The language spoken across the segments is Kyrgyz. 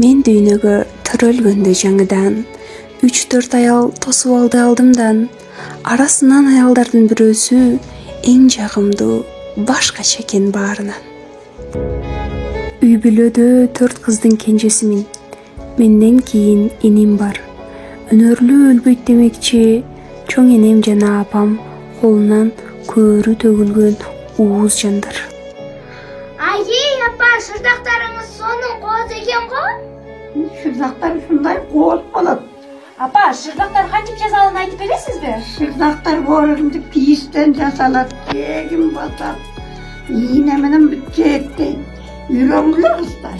Мен дүйнөгө төрөлгөндө жаңыдан 3-4 аял тосуп алды алдымдан. Арасынан аялдардын бирөөсү эң жагымдуу, башкача экен баарынан. Үй бүлөдө 4 кыздын кенжесимин. Менден кийин иним бар. Өнөрлүү өлбөйт демекчи, чоң энем жана апам колунан көөрү төгүлгөн ууз жандар. Ай, апа, шырдактарыңыз сонун кооз экен го? Шырдактар ушундай кооз болот. Апа, шырдактар кантип жасалганын айтып бересизби? Шырдактар боорунду кийистен жасалат, кегин басат, ийне менен бүтчээттейт. Үйрөнгүлөр кыздар.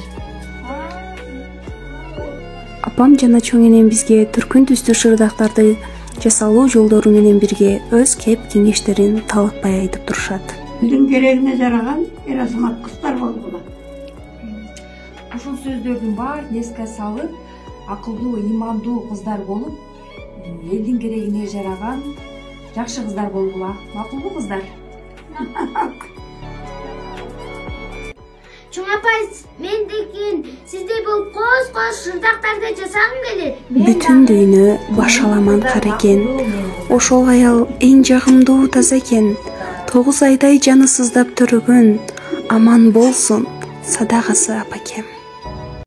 Апам жана чоң энем бизге түркүн түстүү шырдактарды жасалуу жолдору менен бирге өз кеп кеңештерин талатпай айтып турушат. Элдин керегине жараган эрасымат кыздар болгула. Ушул сөздөрдүн баарын эске салып, акылдуу, ыймандуу кыздар болуп, элдин керегине жараган жакшы кыздар болгула. Макулбу кыздар? Чоң апа, мен деген сиздей болуп кооз шырдактарды жасагым келет. Бүтүн дүйнө башаламан кар экен. Ошол аял эң жагымдуу таза экен. 9 айдай жаны сыздап төрөгөн. Аман болсун садагасы апакем.